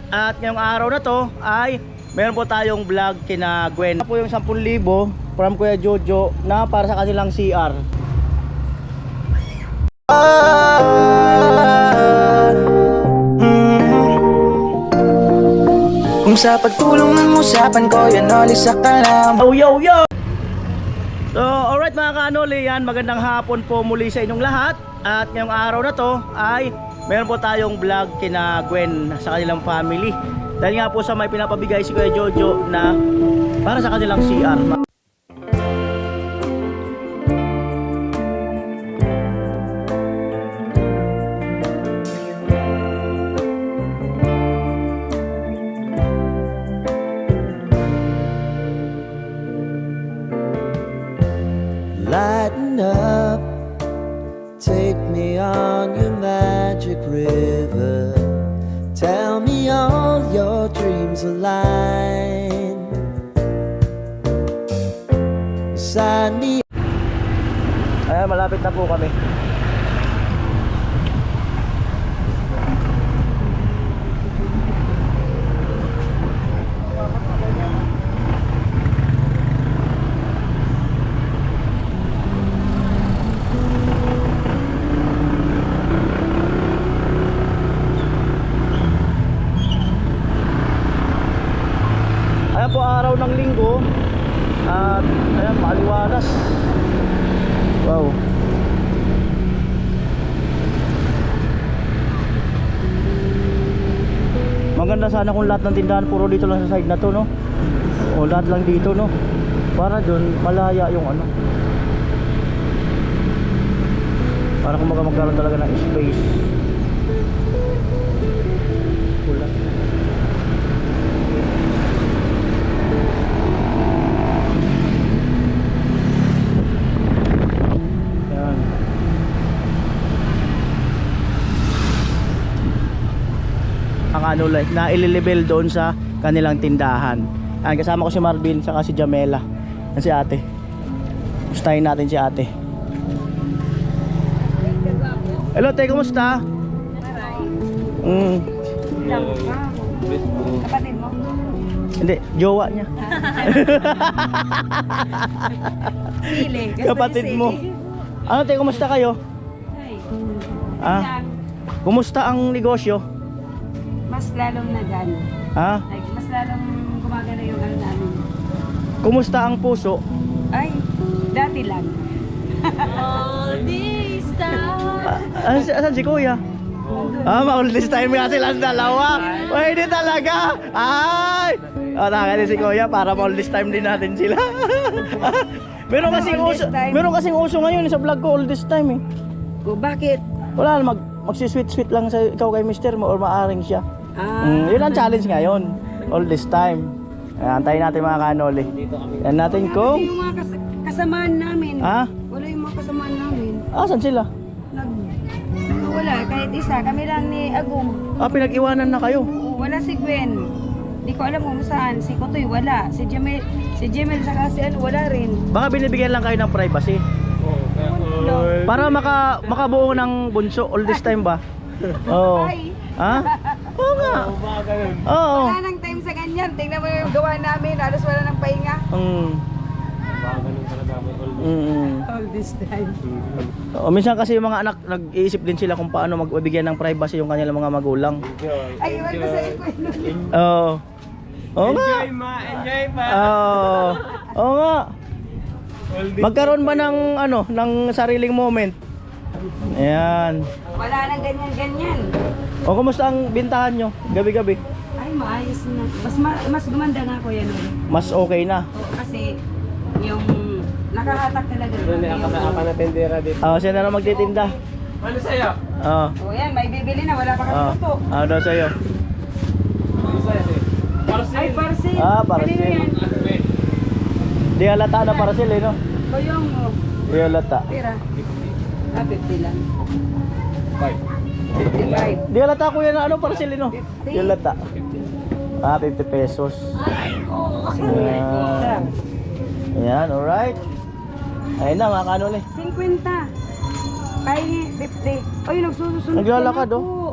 At ngayong araw na to ay meron po tayong vlog kina Gwen. Po yung 10,000 from Kuya Jojo na para sa kanilang CR. Kung sa pagtulong ng usapan ko, yan ulit sa kalam. Oh, yo, yo! So, alright mga kaanoli, yan, magandang hapon po muli sa inyong lahat. At ngayong araw na to ay meron po tayong vlog kina Gwen sa kanilang family. Dahil nga po sa may pinapabigay si Kuya Jojo na para sa kanilang CR. Lighten up, take me on your magic river. Tell me all your dreams align. Beside me. Ayan, malapit na po kami. Ayan po, araw ng linggo. At ayan, maliwanas. Wow. Maganda sana kung lahat ng tindahan puro dito lang sa side na to, no? O lahat lang dito, no? Para dun malaya yung ano. Para kung magkaroon talaga ng space. Kulat. Ano, like, na ililibel doon sa kanilang tindahan. Ayan, kasama ko si Marvin saka si Jamela. Yan si ate. Gustahin natin si ate. Hello, te, kumusta? Kapatid mo? Hindi, jowa niya. Sili. Kapatid mo. Ano, te, kumusta kayo? Ah, kumusta ang negosyo? Mas lalong nagano. Ha? Like, mas lalong gumagana yung ano namin. Kumusta ang puso? Ay, dati lang. All this time. Asan si kuya? All this time nga silang dalawa. Pwede talaga. Ay! Nakakali si kuya para all this time din natin sila. meron kasing uso ngayon sa vlog ko all this time eh. O, bakit? Wala, magsi-sweet lang sa ikaw kay mister mo or maaring siya. Yun ang challenge ngayon. All this time. Ayan, antayin natin mga kanoli. Yan natin kung... Kasi yung mga kasamaan namin. Ha? Wala yung mga kasamaan namin. Asan sila? Wala, kahit isa. Kami lang ni Agum. Pinag-iwanan na kayo. Oo, wala si Gwen. Hindi ko alam kung saan. Si Kutoy, wala. Si Jemel saka si ano, wala rin. Baka binibigyan lang kayo ng privacy. Para makabuo ng bunso all this time ba? Oo. Ha? Oo nga. Oo. Wala nang time sa ganyan. Tingnan mo yung gawa namin. Halos wala nang pahinga. All this time. Minsan kasi yung mga anak nag-iisip din sila kung paano magbibigyan ng privacy yung kanilang mga magulang. Ay, iwan ko sa iko. Oo. Oo nga. Enjoy ma. Oo nga. Magkaroon ba ng ano, ng sariling moment? Ayan. Wala nang ganyan-ganyan. O kumusta ang bintahan nyo? Gabi-gabi? Ay, maayos na. Mas gumanda nga ko yan. Mas okay na. Kasi yung nakahatak talaga. Ako na tendera dito. Siya na lang magtitinda. Ano sa'yo? Oo. O yan, may bibili na. Wala pa kami luto. Ano daw sa'yo? Ano sa'yo? Ay, parcel. Parcel. Kanino yan? Di halata na parcel eh, no? Koyong mo. Di halata. Tira. 50 lang. 55. Di halata kuya na ano parcel eh, no? Di halata. 50 pesos. Ayan. Ayan, alright. Ayun na, mga kanol eh. 50. Pahingi, 50. Ay, nagsusunod. Naglalakad, ka na oh. po.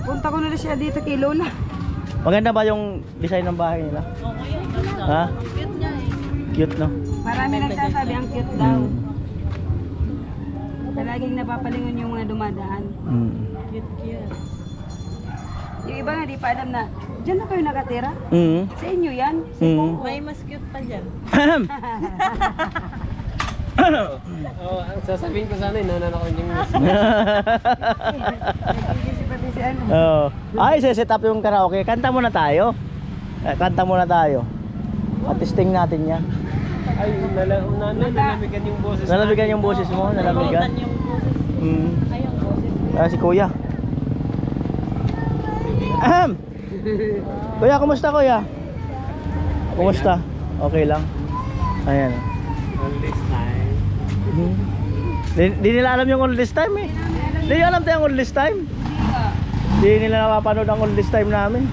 Punta ko na rin siya dito kay Lola. Maganda ba yung design ng bahay nila? Okay, ang ganda. Ha? Cute niya eh. Cute, no? Marami nagsasabi ang cute daw. Mm. Palaging napapalingon yung mga dumadaan. Mm. Cute. Yung iba nga di pa alam na, dyan na kayo nakatira? Mm. Sa inyo yan? Mm. May mas cute pa dyan. Oh, ang sasabihin ko sana, inunan ako yung Nagigisi pati si ano. Oh. Ay, set up yung karaoke. Kanta muna tayo. Kanta muna tayo. At testing natin yan. Ay, nalamigan yung boses. Nalamigan yung boses mo? Nalamigan? Rotan yung boses. Mm. Ay, yung boses. Si Kuya. Ahem. Kuya, kumusta Kuya? Kumusta? Okay lang. Ayan. All this time. Di nila alam yung all this time eh. Di nila alam tayong all this time. Di nila napapanood ang all this time namin.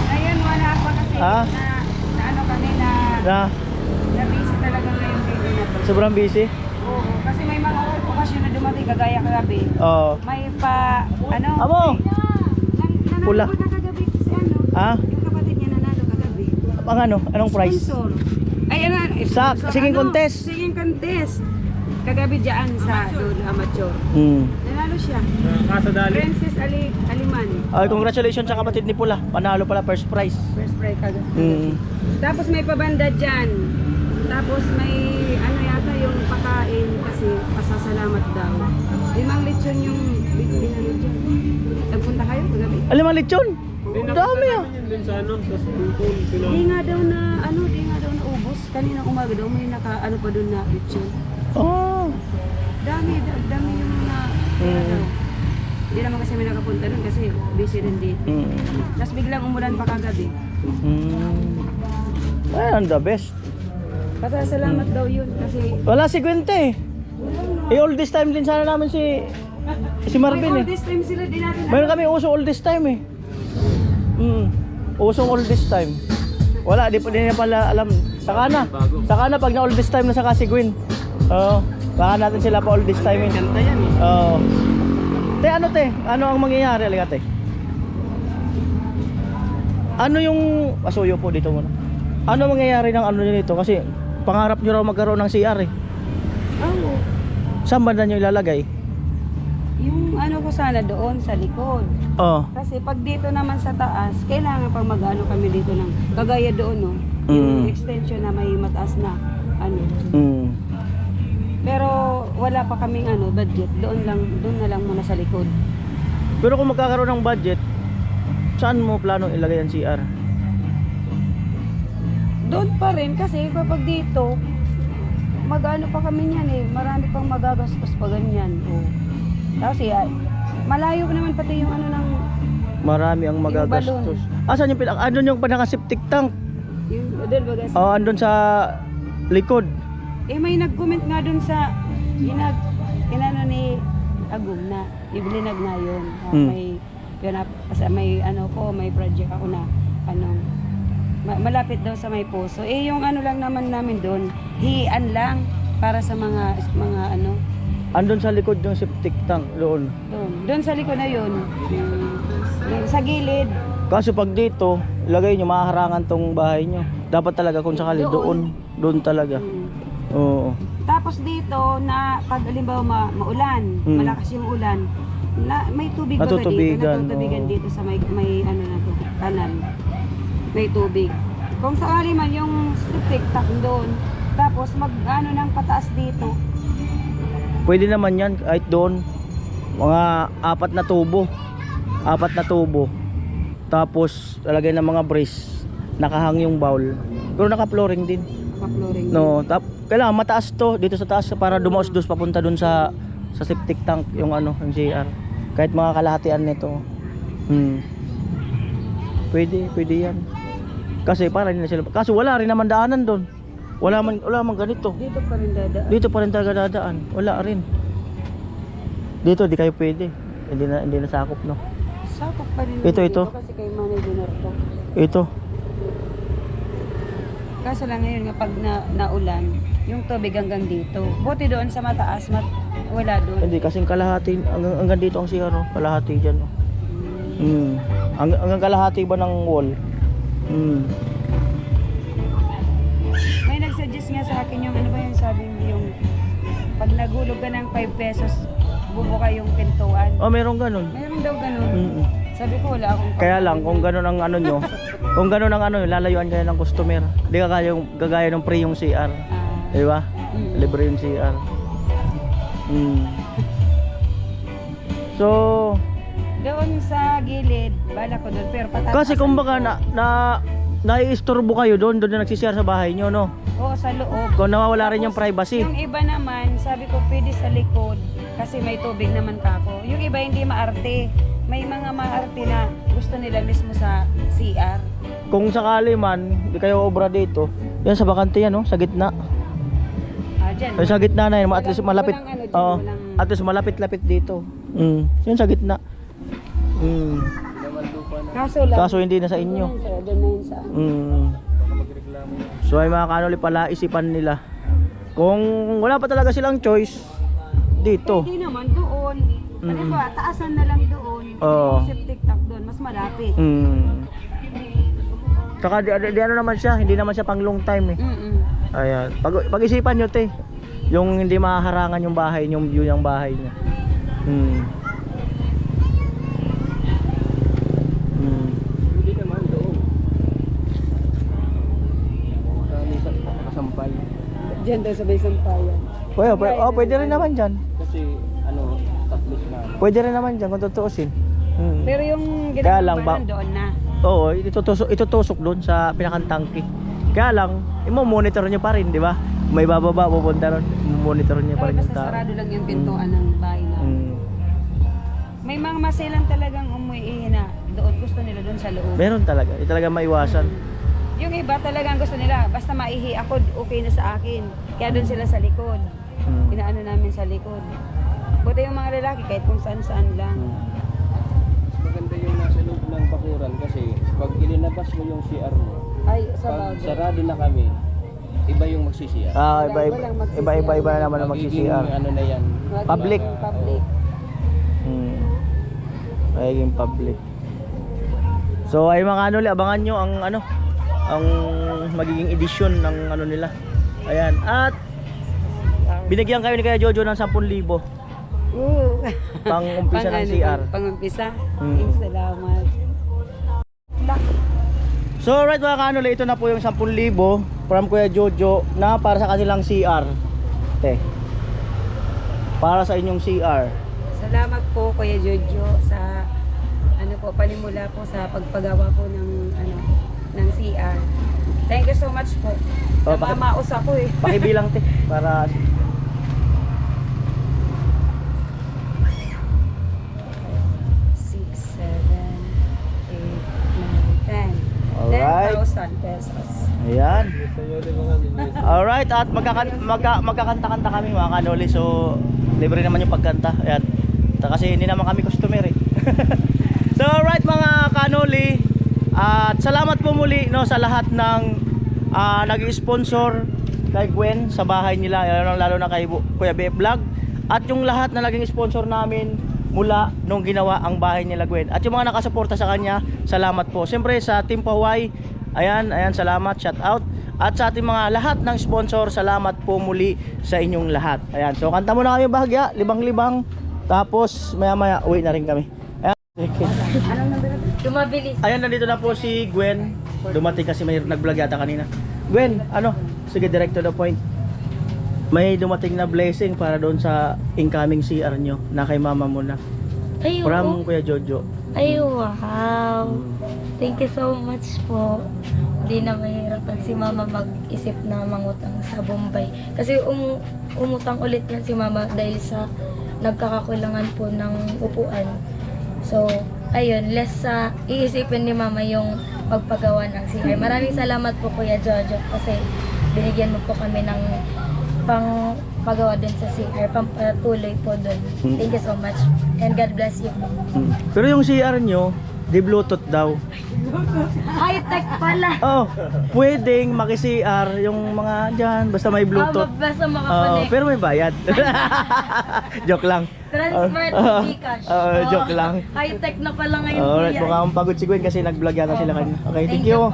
Ngayon wala pa kasi Ah? na ano kami na busy talaga ngayong video na to. Sobrang busy. Oo, kasi may mga okasyon na dumating kagaya kagabi. Oo. May pa ano? Amo! Nanalo Pula. na kagabi si ano? Ha? Yung kapatid niya nanalo kagabi. Ang ano? Anong price? Sponsor. Ay ano? Sa sponsor, singing ano? contest. Singing contest. Kagabi dyan sa doon amateur. Nanalo siya. Kaso dali. Princess Aliman. Ay, congratulations sa kapatid ni Pula. Panalo pala first prize. First prize kagabi. Tapos may pabanda dyan. Tapos may ano yata yung pakain kasi pasasalamat daw. 5 lechon yung binalo dyan. Nagpunta kayo kagabi? Alimang lechon. Ang dami ah. Yun din sa ano, sa swimming pool. Di nga daw na ubos. Kanina umaga daw may naka ano pa doon na lechon. Oh. Dami yung mga ano. Hindi naman kasi may nakapunta doon kasi busy rin dito. Tapos biglang umulan pa kagabi. Ayan, the best. Pasasalamat daw yun kasi Wala si Gwente eh. All this time din sana namin si Marvin all eh. this time sila din natin. Mayroon kami uso all this time eh. Usong all this time. Wala, di niya pala alam. Saka na pag na all this time na saka si Gwen. Oo. Baka natin sila pa all this time eh. Kanta yan eh. Oo. Te? Ano ang mangyayari? Halika te. Ano yung... Pasuyo po dito muna. Ano mangyayari ng ano nito? Kasi pangarap nyo raw magkaroon ng CR eh. Oo. Saan ba na nyo ilalagay? Yung ano ko sana doon sa likod. Oo. Kasi pag dito naman sa taas, kailangan pag mag-ano kami dito ng kagaya doon no. Yung extension na may mataas na ano. Pero wala pa kaming ano budget. Doon na lang muna sa likod. Pero kung magkakaroon ng budget, saan mo plano ilagay ang CR? Doon pa rin kasi kapag dito mag-ano pa kami niyan eh. Marami pang magagastos pa ganyan. Tapos malayo pa naman pati yung ano ng Marami ang magagastos. Asan yung andun yung pinaka-septic tank? yung doon bagas. Oh, andun sa likod. May nag-comment nga doon sa inano ni Agum na ibilinag na yun. May ano ko, may project ako na ano malapit daw sa may puso. Yung ano lang naman namin doon, hian lang para sa mga ano. Andun sa likod yung septic tank doon. Doon sa likod na yun. Sa gilid. Kaso pag dito, ilagay nyo, mahaharangan tong bahay nyo. Dapat talaga kung sakali doon talaga. Oo. Tapos dito na pag halimbawa maulan, malakas yung ulan, may tubig ba dito? Natutubigan dito sa may ano na to, kanal. May tubig. Kung sakali man yung septic tank doon, tapos mag-ano ng pataas dito. Pwede naman yan kahit doon. Mga 4 na tubo. Tapos lalagay ng mga brace. Nakahang yung bowl. Pero naka-flooring din. Naka-flooring. No, kailangan mataas to dito sa taas para dumaos-dos papunta doon sa septic tank yung ano, yung CR. Kahit mga kalahatian nito. Pwede yan. Kasi para hindi na sila. Kaso wala rin naman daanan doon. Wala man ganito. Dito pa rin dadaan. Dito pa rin talaga dadaan. Wala rin. Dito di kayo pwede. Hindi na sakop no. Sakop pa rin. Ito. Dito kasi kay Manay Dinarto. Ito. Kaso lang ngayon kapag naulan, yung tubig hanggang dito. Buti doon sa mataas, wala doon. Hindi kasing kalahati hanggang dito ang CR, kalahati diyan. Hanggang kalahati ba ng wall? May nagsuggest nga sa akin yung ano ba yung sabi mo yung pag naghulog ka ng 5 pesos, bubuka yung pintuan. Oh, meron ganun. Mayroon daw ganun. Mm. Sabi ko wala akong Kaya lang, kung ganun ang ano nyo, kung ganun ang ano, lalayuan kayo ng customer. Hindi ka kaya gagaya ng free yung CR. Di ba? Libre yung CR. So, doon sa gilid, bala ko doon, pero patatasan kasi kumbaga ko. naiistorbo kayo doon na nagsisiyar sa bahay nyo, no? Oo, sa loob. Kung nawawala rin yung Tapos, privacy. Yung iba naman, sabi ko pwede sa likod kasi may tubig naman kako. Yung iba hindi maarte. May mga maarte na gusto nila mismo sa CR. Kung sakali man, di kayo obra dito, yan sa bakante yan, no? Sa gitna. Dyan. Sa gitna na yun, at least Walang- malapit. walang ano dyan, Oo, walang- at least malapit-lapit dito. Yun sa gitna. Kaso lang. Kaso hindi na sa inyo. Doon na yun sa So ay mga kanoli pala, isipan nila. Kung wala pa talaga silang choice, dito. Hindi naman doon. Pwede ba, taasan na lang doon. Oo. Yung septic tank doon, mas malapit. Saka di ano naman siya, hindi naman siya pang long time eh. Ayan. Pag-isipan nyo te, yung hindi mahaharangan yung bahay, yung view ng bahay niya. Hindi naman doon. Kasampal. Diyan daw sa may sampayan. Pwede rin naman dyan. Kasi ano, tapos na. Pwede rin naman dyan kung tutuusin. Pero yung Kaya lang ginagawa doon na. Oo, itutusok doon sa pinakantangke. Kaya lang, monitor nyo pa rin, di ba? May bababa, pupunta ron, monitor nyo pa Pero rin yung basta tao. sarado lang yung pintuan ng bahay na. May mga masilang talagang umuwi na doon, gusto nila doon sa loob. Meron talaga, hindi talaga maiwasan. Yung iba talagang gusto nila, basta maihi ako, okay na sa akin. Kaya doon sila sa likod. Inaano namin sa likod. Buti yung mga lalaki, kahit kung saan-saan lang. Maganda yung nasa loob ng bakuran kasi pag ilinabas mo yung CR mo, Ay, sa pag bagay. sarado na kami, iba yung magsisiyar. Iba-iba na naman ang Magiging magsi-CR. ano na yan. Public. Public. Magiging public. So ay mga kanoli, abangan nyo ang ano, ang magiging edisyon ng ano nila. Ayan. At binigyan kayo ni Kuya Jojo ng 10,000 pang umpisa ng CR. Pang-umpisa? Salamat. So alright mga kanoli, ito na po yung 10,000 from Kuya Jojo na para sa kanilang CR. Para sa inyong CR. Salamat po Kuya Jojo sa ano po, panimula po sa pagpagawa po ng ano ng CR. Thank you so much po. Namamaos ako eh. Pakibilang te para 6, 7, 8, 9, 10. Alright. 10,000 pesos. ayan. Alright, at magkakanta-kanta kami mga kanoli. So libre naman yung pagkanta. Ayan. Kasi hindi naman kami customer eh. So alright mga kanoli, at salamat po muli no sa lahat ng nag-sponsor kay Gwen sa bahay nila, lalo na kay Kuya BF Vlog, at yung lahat na naging sponsor namin mula nung ginawa ang bahay nila Gwen, at yung mga nakasuporta sa kanya, salamat po. Siyempre sa Team Pahuay, ayan, salamat, shout out. At sa ating mga lahat ng sponsor, salamat po muli sa inyong lahat. Ayan, so kanta muna kami bahagya, libang-libang, tapos maya-maya uwi na rin kami. Tumabilis. Ayan, nandito na po si Gwen. Dumating kasi may nag-vlog yata kanina. Gwen, sige, direct to the point. May dumating na blessing para doon sa incoming CR nyo na kay mama mo na. Ay, From Kuya Jojo. Ay, wow. Thank you so much po. Hindi na mahirapan si mama mag-isip na mangutang sa Bombay. Kasi umutang ulit yan si mama dahil sa nagkakakulangan po ng upuan. So, ayun, less sa iisipin ni mama yung pagpagawa ng CR. Maraming salamat po Kuya Jojo kasi binigyan mo po kami ng pagawa dun sa CR, pampatuloy po dun. Thank you so much and God bless you po. Pero yung CR nyo, Di Bluetooth daw. High-tech pala. Oh, pwedeng maki-CR yung mga dyan, basta may Bluetooth. Basta Oh, makakonect. pero may bayad. Joke lang. Transfer to Gcash. Joke lang. High-tech na pala ngayon. Alright, kuya. mukhang pagod si Gwen kasi nag-vlog yata sila kanina. Okay, thank you. po.